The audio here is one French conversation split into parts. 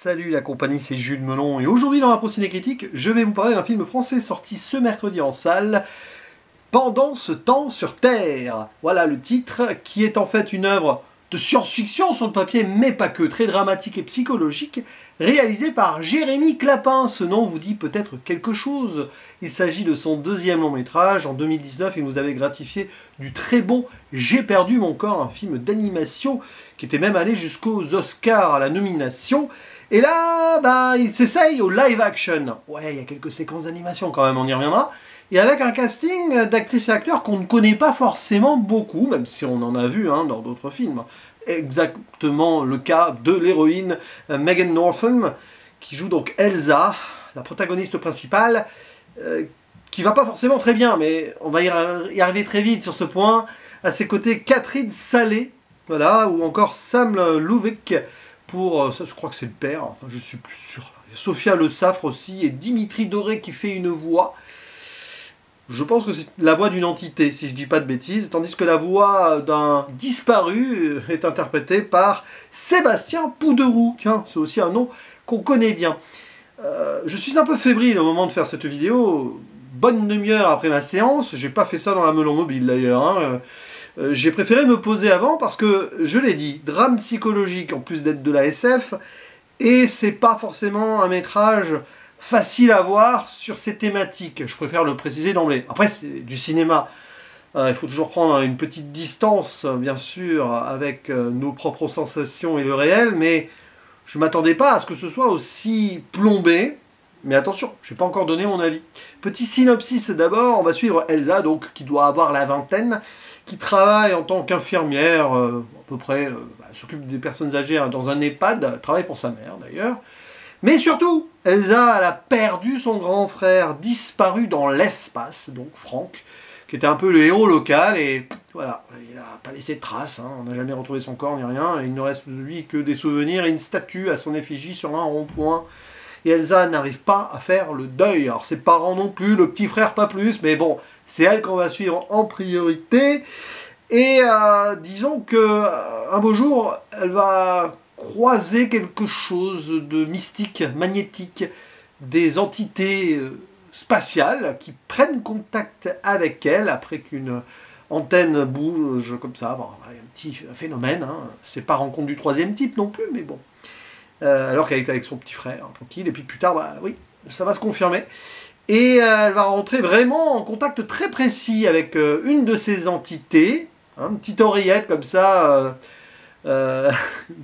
Salut la compagnie, c'est Jules Melon et aujourd'hui dans la Pro Ciné Critique, je vais vous parler d'un film français sorti ce mercredi en salle, Pendant ce temps sur Terre. Voilà le titre, qui est en fait une œuvre de science-fiction sur le papier, mais pas que, très dramatique et psychologique, réalisée par Jérémy Clapin. Ce nom vous dit peut-être quelque chose. Il s'agit de son deuxième long métrage. En 2019, il nous avait gratifié du très bon J'ai perdu mon corps, un film d'animation qui était même allé jusqu'aux Oscars à la nomination. Et là, il s'essaye au live action. Ouais, il y a quelques séquences d'animation quand même, on y reviendra. Et avec un casting d'actrices et acteurs qu'on ne connaît pas forcément beaucoup, même si on en a vu dans d'autres films. Exactement le cas de l'héroïne Megan Northam, qui joue donc Elsa, la protagoniste principale, qui va pas forcément très bien, mais on va y arriver très vite sur ce point. À ses côtés, Catherine Salé, voilà, ou encore Sam Louvec, pour, ça je crois que c'est le père, enfin je suis plus sûr. Sophia Le Saffre aussi, et Dimitri Doré qui fait une voix. Je pense que c'est la voix d'une entité, si je dis pas de bêtises, tandis que la voix d'un disparu est interprétée par Sébastien Pouderoux. Tiens, c'est aussi un nom qu'on connaît bien. Je suis un peu fébrile au moment de faire cette vidéo. Bonne demi-heure après ma séance, j'ai pas fait ça dans la Melon Mobile d'ailleurs. J'ai préféré me poser avant parce que, je l'ai dit, drame psychologique en plus d'être de la SF, et c'est pas forcément un métrage facile à voir sur ces thématiques, je préfère le préciser d'emblée. Après, c'est du cinéma. Il faut toujours prendre une petite distance, bien sûr, avec nos propres sensations et le réel, mais je ne m'attendais pas à ce que ce soit aussi plombé. Mais attention, je n'ai pas encore donné mon avis. Petit synopsis d'abord, on va suivre Elsa, donc, qui doit avoir la vingtaine, qui travaille en tant qu'infirmière, à peu près, s'occupe des personnes âgées dans un EHPAD, travaille pour sa mère d'ailleurs. Mais surtout, Elsa, elle a perdu son grand frère, disparu dans l'espace, donc Franck, qui était un peu le héros local, et voilà, il n'a pas laissé de traces, on n'a jamais retrouvé son corps ni rien, et il ne reste de lui que des souvenirs et une statue à son effigie sur un rond-point. Et Elsa n'arrive pas à faire le deuil. Alors ses parents non plus, le petit frère pas plus, mais bon, c'est elle qu'on va suivre en priorité. Et disons que un beau jour, elle va croiser quelque chose de mystique, magnétique, des entités spatiales qui prennent contact avec elle après qu'une antenne bouge comme ça. Bon, un petit phénomène, c'est pas rencontre du troisième type non plus, mais bon. Alors qu'elle est avec son petit frère, tranquille, et puis plus tard, oui, ça va se confirmer. Et elle va rentrer vraiment en contact très précis avec une de ces entités, une petite oreillette comme ça, une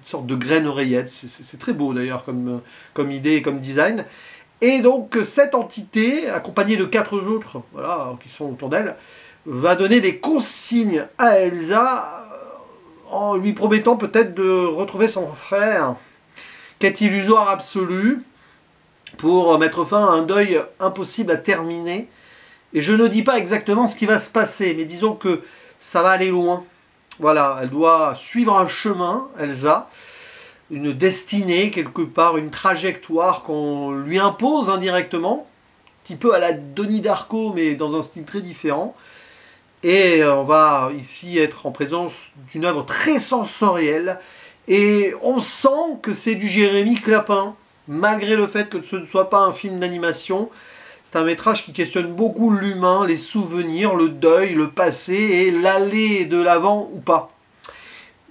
sorte de graine oreillette, c'est très beau d'ailleurs comme idée et comme design. Et donc cette entité, accompagnée de 4 autres qui sont autour d'elle, va donner des consignes à Elsa en lui promettant peut-être de retrouver son frère. Quête illusoire absolue pour mettre fin à un deuil impossible à terminer. Et je ne dis pas exactement ce qui va se passer, mais disons que ça va aller loin. Voilà, elle doit suivre un chemin, Elsa, une destinée quelque part, une trajectoire qu'on lui impose indirectement, un petit peu à la Donnie Darko, mais dans un style très différent. Et on va ici être en présence d'une œuvre très sensorielle, et on sent que c'est du Jérémy Clapin, malgré le fait que ce ne soit pas un film d'animation. C'est un métrage qui questionne beaucoup l'humain, les souvenirs, le deuil, le passé et l'aller de l'avant ou pas.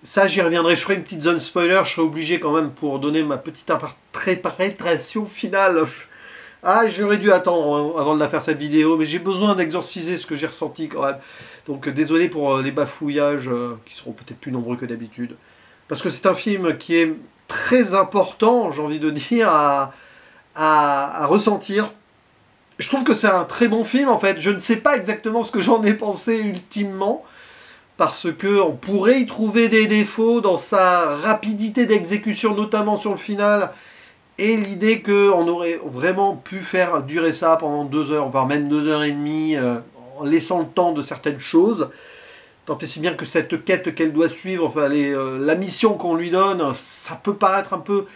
Ça, j'y reviendrai. Je ferai une petite zone spoiler. Je serai obligé quand même pour donner ma petite interprétation finale. Ah, j'aurais dû attendre avant de la faire cette vidéo, mais j'ai besoin d'exorciser ce que j'ai ressenti quand même. Donc désolé pour les bafouillages qui seront peut-être plus nombreux que d'habitude. Parce que c'est un film qui est très important, j'ai envie de dire, à ressentir. Je trouve que c'est un très bon film en fait. Je ne sais pas exactement ce que j'en ai pensé ultimement, parce qu'on pourrait y trouver des défauts dans sa rapidité d'exécution, notamment sur le final, et l'idée qu'on aurait vraiment pu faire durer ça pendant 2 heures, voire même 2 heures et demie, en laissant le temps de certaines choses. Tant et si bien que cette quête qu'elle doit suivre, enfin, la mission qu'on lui donne, ça peut paraître un peu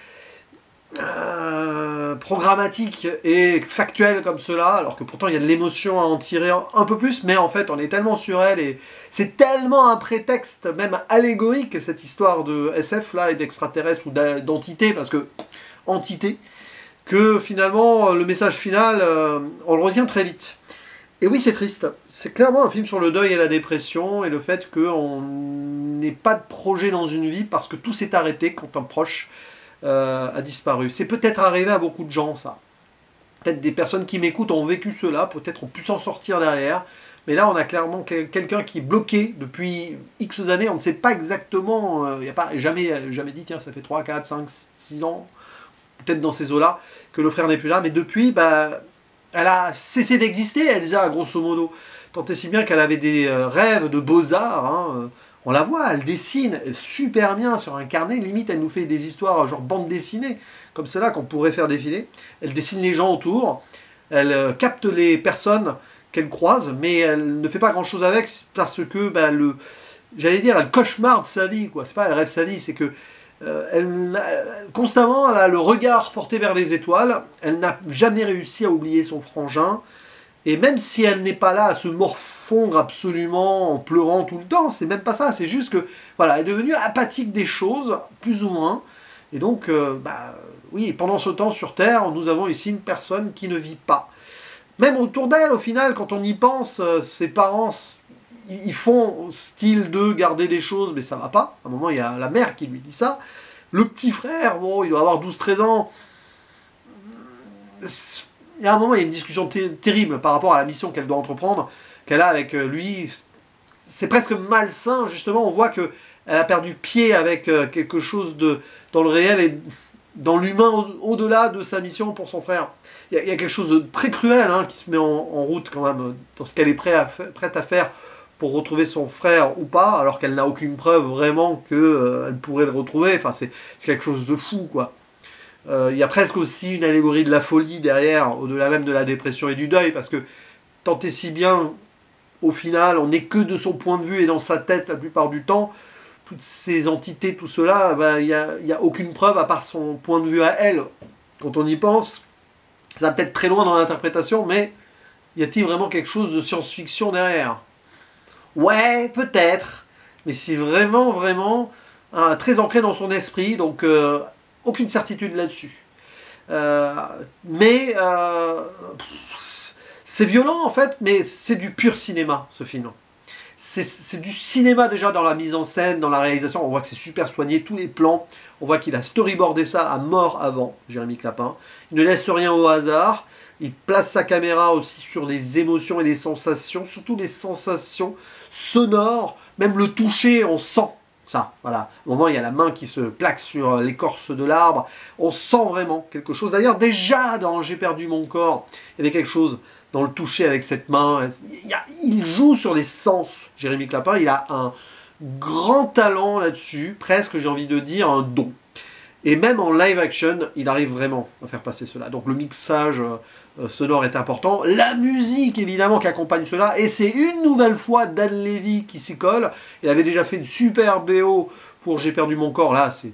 programmatique et factuel comme cela, alors que pourtant il y a de l'émotion à en tirer un peu plus, mais en fait on est tellement sur elle, et c'est tellement un prétexte, même allégorique, cette histoire de SF là, et d'extraterrestre ou d'entité, parce que entité, que finalement le message final, on le retient très vite. Et oui, c'est triste. C'est clairement un film sur le deuil et la dépression, et le fait qu'on n'ait pas de projet dans une vie parce que tout s'est arrêté quand un proche a disparu. C'est peut-être arrivé à beaucoup de gens, ça. Peut-être des personnes qui m'écoutent ont vécu cela, peut-être ont pu s'en sortir derrière. Mais là, on a clairement quelqu'un qui est bloqué depuis X années. On ne sait pas exactement, il n'y a pas jamais dit, tiens, ça fait 3, 4, 5, 6 ans, peut-être dans ces eaux-là, que le frère n'est plus là. Mais depuis, elle a cessé d'exister, Elsa, grosso modo. Tant et si bien qu'elle avait des rêves de beaux-arts. Hein. On la voit, elle dessine super bien sur un carnet. Limite, elle nous fait des histoires genre bande dessinée, comme celle-là qu'on pourrait faire défiler. Elle dessine les gens autour. Elle capte les personnes qu'elle croise, mais elle ne fait pas grand-chose avec parce que, j'allais dire, elle cauchemarde sa vie, quoi. C'est pas elle rêve sa vie, c'est que constamment, elle a le regard porté vers les étoiles. Elle n'a jamais réussi à oublier son frangin. Et même si elle n'est pas là à se morfondre absolument en pleurant tout le temps, c'est même pas ça. C'est juste que, voilà, elle est devenue apathique des choses, plus ou moins. Et donc, oui, pendant ce temps sur Terre, nous avons ici une personne qui ne vit pas. Même autour d'elle, au final, quand on y pense, ses parents, ils font style de garder des choses, mais ça va pas. À un moment, il y a la mère qui lui dit ça. Le petit frère, bon, il doit avoir 12-13 ans. Il y a un moment, il y a une discussion terrible par rapport à la mission qu'elle doit entreprendre, qu'elle a avec lui. C'est presque malsain, justement. On voit qu'elle a perdu pied avec quelque chose dans le réel et dans l'humain au-delà de sa mission pour son frère. Il y a quelque chose de très cruel qui se met en route quand même dans ce qu'elle est prête à faire pour retrouver son frère ou pas, alors qu'elle n'a aucune preuve vraiment qu'elle pourrait le retrouver. Enfin, c'est quelque chose de fou, quoi. Il y a presque aussi une allégorie de la folie derrière, au-delà même de la dépression et du deuil, parce que tant et si bien, au final, on n'est que de son point de vue et dans sa tête la plupart du temps. Toutes ces entités, tout cela, il n'y a aucune preuve à part son point de vue à elle. Quand on y pense, ça va peut-être très loin dans l'interprétation, mais y a-t-il vraiment quelque chose de science-fiction derrière? Ouais, peut-être, mais c'est vraiment, vraiment très ancré dans son esprit, donc aucune certitude là-dessus. C'est violent en fait, mais c'est du pur cinéma, ce film. C'est du cinéma déjà dans la mise en scène, dans la réalisation. On voit que c'est super soigné, tous les plans. On voit qu'il a storyboardé ça à mort avant, Jérémy Clapin. Il ne laisse rien au hasard. Il place sa caméra aussi sur les émotions et les sensations, surtout les sensations sonores. Même le toucher, on sent ça. Voilà. Au moment, il y a la main qui se plaque sur l'écorce de l'arbre. On sent vraiment quelque chose. D'ailleurs, déjà dans J'ai perdu mon corps, il y avait quelque chose dans le toucher avec cette main. Il joue sur les sens, Jérémy Clapin. Il a un grand talent là-dessus, presque, j'ai envie de dire, un don. Et même en live action, il arrive vraiment à faire passer cela. Donc le mixage sonore est important. La musique, évidemment, qui accompagne cela. Et c'est une nouvelle fois Dan Levy qui s'y colle. Il avait déjà fait une super BO pour J'ai perdu mon corps. Là, c'est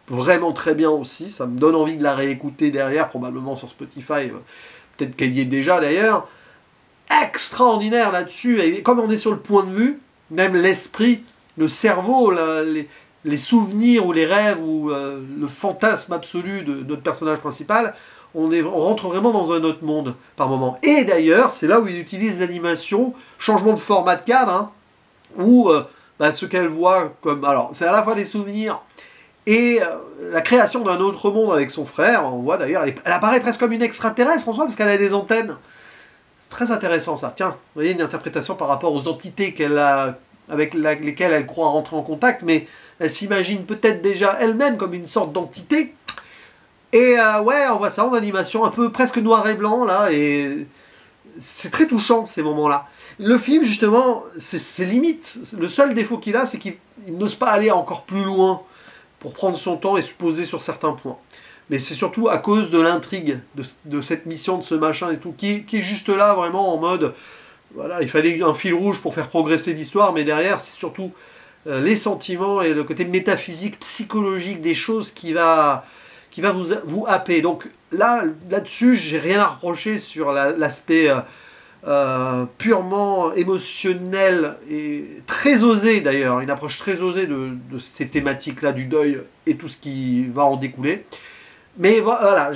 vraiment très bien aussi. Ça me donne envie de la réécouter derrière, probablement sur Spotify. Peut-être qu'elle y est déjà d'ailleurs. Extraordinaire là-dessus. Et comme on est sur le point de vue, même l'esprit, le cerveau, les souvenirs ou les rêves ou le fantasme absolu de notre personnage principal, on rentre vraiment dans un autre monde par moment. Et d'ailleurs, c'est là où il utilise l'animation, changement de format de cadre, où ce qu'elle voit comme... Alors, c'est à la fois des souvenirs et la création d'un autre monde avec son frère. On voit d'ailleurs, elle apparaît presque comme une extraterrestre en soi, parce qu'elle a des antennes. C'est très intéressant ça. Tiens, vous voyez, une interprétation par rapport aux entités avec lesquelles elle croit rentrer en contact, mais elle s'imagine peut-être déjà elle-même comme une sorte d'entité. Et ouais, on voit ça en animation, un peu presque noir et blanc, là, et c'est très touchant, ces moments-là. Le film, justement, c'est limite. Le seul défaut qu'il a, c'est qu'il n'ose pas aller encore plus loin pour prendre son temps et se poser sur certains points. Mais c'est surtout à cause de l'intrigue, de cette mission, de ce machin et tout, qui est juste là, vraiment, en mode... Voilà, il fallait un fil rouge pour faire progresser l'histoire, mais derrière, c'est surtout les sentiments et le côté métaphysique, psychologique des choses qui va vous happer. Donc là-dessus, j'ai rien à reprocher sur l'aspect purement émotionnel et très osé d'ailleurs, une approche très osée de ces thématiques-là, du deuil et tout ce qui va en découler. Mais voilà,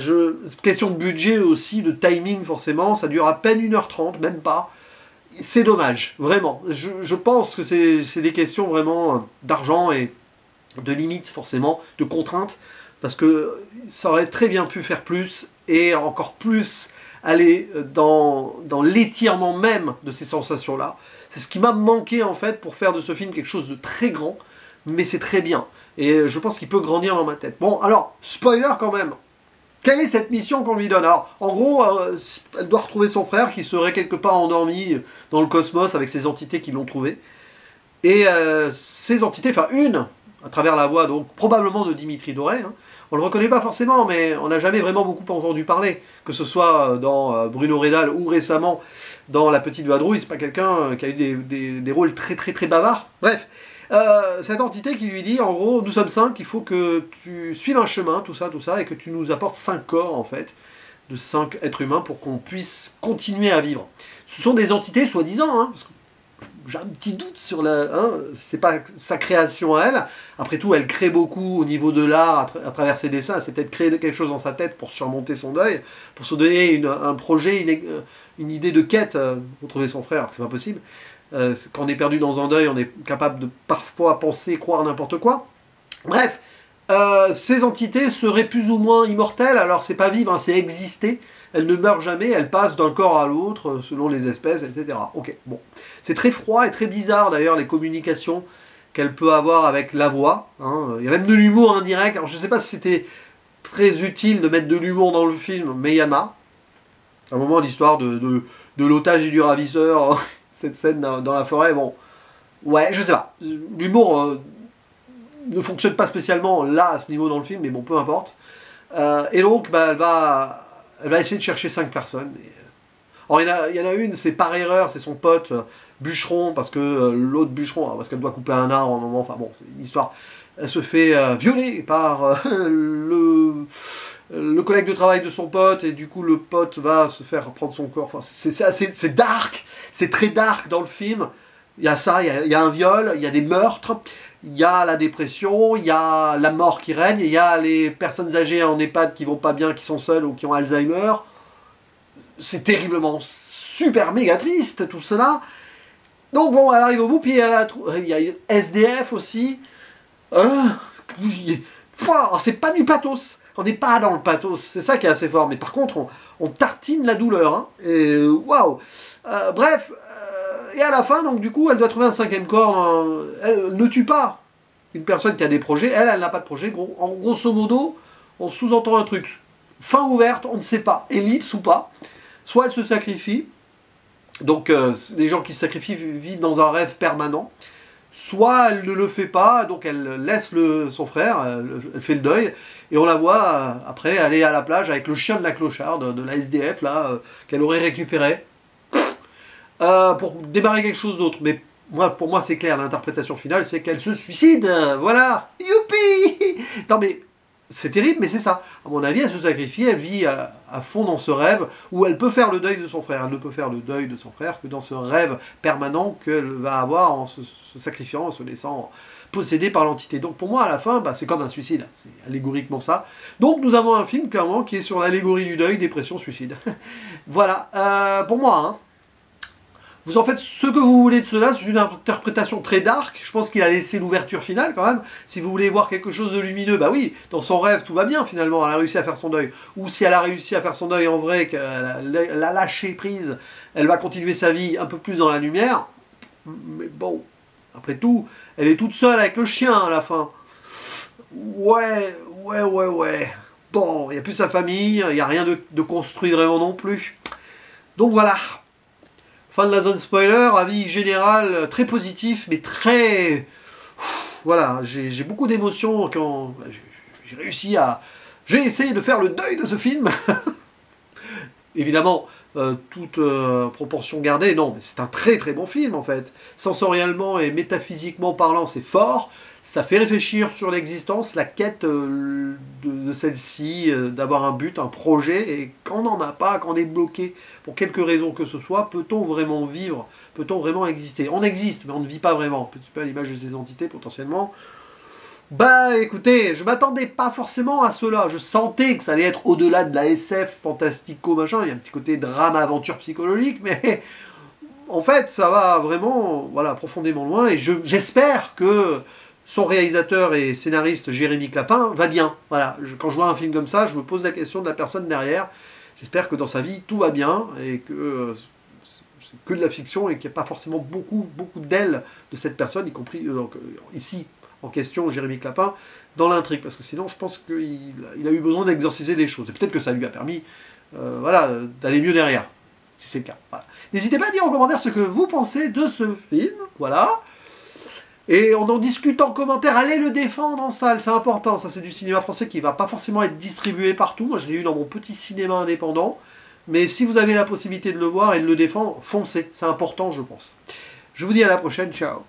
question de budget aussi, de timing forcément, ça dure à peine 1h30, même pas. C'est dommage, vraiment. Je pense que c'est des questions vraiment d'argent et de limites forcément, de contraintes, parce que ça aurait très bien pu faire plus, et encore plus aller dans l'étirement même de ces sensations-là. C'est ce qui m'a manqué en fait pour faire de ce film quelque chose de très grand, mais c'est très bien. Et je pense qu'il peut grandir dans ma tête. Bon, alors, spoiler quand même. Quelle est cette mission qu'on lui donne? Alors, en gros, elle doit retrouver son frère qui serait quelque part endormi dans le cosmos avec ces entités qui l'ont trouvé. Et ces entités, enfin une, à travers la voix, donc probablement de Dimitri Doré, hein. On le reconnaît pas forcément, mais on n'a jamais vraiment beaucoup entendu parler, que ce soit dans Bruno Redal ou récemment dans La Petite Vadrouille. C'est pas quelqu'un qui a eu des rôles très très très bavards. Bref, cette entité qui lui dit, en gros, nous sommes 5, il faut que tu suives un chemin, tout ça, et que tu nous apportes 5 corps, en fait, de 5 êtres humains pour qu'on puisse continuer à vivre. Ce sont des entités, soi-disant, hein, parce que j'ai un petit doute sur c'est pas sa création à elle. Après tout, elle crée beaucoup au niveau de l'art à travers ses dessins. Elle s'est peut-être créé quelque chose dans sa tête pour surmonter son deuil, pour se donner un projet, une idée de quête, retrouver son frère, c'est pas possible. Quand on est perdu dans un deuil, on est capable de parfois penser, croire n'importe quoi. Bref, ces entités seraient plus ou moins immortelles. Alors c'est pas vivre, hein, c'est exister. Elles ne meurent jamais, elles passent d'un corps à l'autre, selon les espèces, etc. Ok, bon. C'est très froid et très bizarre d'ailleurs les communications qu'elle peut avoir avec la voix. Hein. Il y a même de l'humour indirect. Alors je ne sais pas si c'était très utile de mettre de l'humour dans le film, mais il y en a. À un moment, l'histoire de l'otage et du ravisseur, cette scène dans la forêt, bon. Ouais, je sais pas. L'humour ne fonctionne pas spécialement là, à ce niveau dans le film, mais bon, peu importe. Et donc, bah, elle va essayer de chercher 5 personnes. Alors, il y en a une, c'est par erreur, c'est son pote bûcheron, parce que l'autre bûcheron, parce qu'elle doit couper un arbre à un moment, enfin bon, c'est une histoire. Elle se fait violer par le collègue de travail de son pote, et du coup, le pote va se faire prendre son corps. Enfin, c'est dark, c'est très dark dans le film. Il y a ça, il y a un viol, il y a des meurtres, il y a la dépression, il y a la mort qui règne, il y a les personnes âgées en EHPAD qui vont pas bien, qui sont seules ou qui ont Alzheimer. C'est terriblement super méga triste tout cela. Donc bon, elle arrive au bout, puis il y a SDF aussi. C'est pas du pathos. On n'est pas dans le pathos. C'est ça qui est assez fort. Mais par contre, on tartine la douleur. Hein, et waouh. Bref. Et à la fin, donc du coup, elle doit trouver un 5e corps. Elle ne tue pas une personne qui a des projets. Elle n'a pas de projet. En grosso modo, on sous-entend un truc. Fin ouverte, on ne sait pas. Ellipse ou pas. Soit elle se sacrifie. Donc, les gens qui se sacrifient vivent dans un rêve permanent. Soit elle ne le fait pas, donc elle laisse son frère, elle fait le deuil, et on la voit après aller à la plage avec le chien de la clocharde, de la SDF, là, qu'elle aurait récupéré, pour démarrer quelque chose d'autre. Mais pour moi, c'est clair, l'interprétation finale, c'est qu'elle se suicide. Voilà. Youpi. Non mais, c'est terrible, mais c'est ça. À mon avis, elle se sacrifie, elle vit à fond dans ce rêve où elle peut faire le deuil de son frère. Elle ne peut faire le deuil de son frère que dans ce rêve permanent qu'elle va avoir en se sacrifiant, en se laissant posséder par l'entité. Donc pour moi, à la fin, bah, c'est comme un suicide. C'est allégoriquement ça. Donc nous avons un film, clairement, qui est sur l'allégorie du deuil, dépression, suicide. Voilà. Pour moi, hein. Vous en faites ce que vous voulez de cela, c'est une interprétation très dark, je pense qu'il a laissé l'ouverture finale quand même. Si vous voulez voir quelque chose de lumineux, bah oui, dans son rêve tout va bien finalement, elle a réussi à faire son deuil. Ou si elle a réussi à faire son deuil en vrai, qu'elle a lâché prise, elle va continuer sa vie un peu plus dans la lumière. Mais bon, après tout, elle est toute seule avec le chien à la fin. Ouais. Bon, il n'y a plus sa famille, il n'y a rien de construit vraiment non plus. Donc voilà. Fin de la zone spoiler, avis général très positif, mais très... Voilà, j'ai beaucoup d'émotions quand j'ai réussi à... J'ai essayé de faire le deuil de ce film. Évidemment, toute proportion gardée, non, mais c'est un très très bon film en fait. Sensoriellement et métaphysiquement parlant, c'est fort. Ça fait réfléchir sur l'existence, la quête de celle-ci, d'avoir un but, un projet, et quand on n'en a pas, quand on est bloqué, pour quelque raison que ce soit, peut-on vraiment vivre? Peut-on vraiment exister? On existe, mais on ne vit pas vraiment. Un petit peu à l'image de ces entités, potentiellement. Bah écoutez, je m'attendais pas forcément à cela. Je sentais que ça allait être au-delà de la SF, fantastico, machin. Il y a un petit côté drame, aventure psychologique, mais en fait, ça va vraiment, voilà, profondément loin. Et j'espère que son réalisateur et scénariste Jérémy Clapin va bien. Voilà, quand je vois un film comme ça, je me pose la question de la personne derrière. J'espère que dans sa vie, tout va bien et que c'est que de la fiction et qu'il n'y a pas forcément beaucoup d'ailes de cette personne, y compris ici en question Jérémy Clapin, dans l'intrigue. Parce que sinon, je pense qu'il a eu besoin d'exorciser des choses. Et peut-être que ça lui a permis voilà, d'aller mieux derrière, si c'est le cas. Voilà. N'hésitez pas à dire en commentaire ce que vous pensez de ce film. Voilà. Et on en discute en commentaire, allez le défendre en salle, c'est important, ça c'est du cinéma français qui ne va pas forcément être distribué partout, moi je l'ai eu dans mon petit cinéma indépendant, mais si vous avez la possibilité de le voir et de le défendre, foncez, c'est important je pense. Je vous dis à la prochaine, ciao.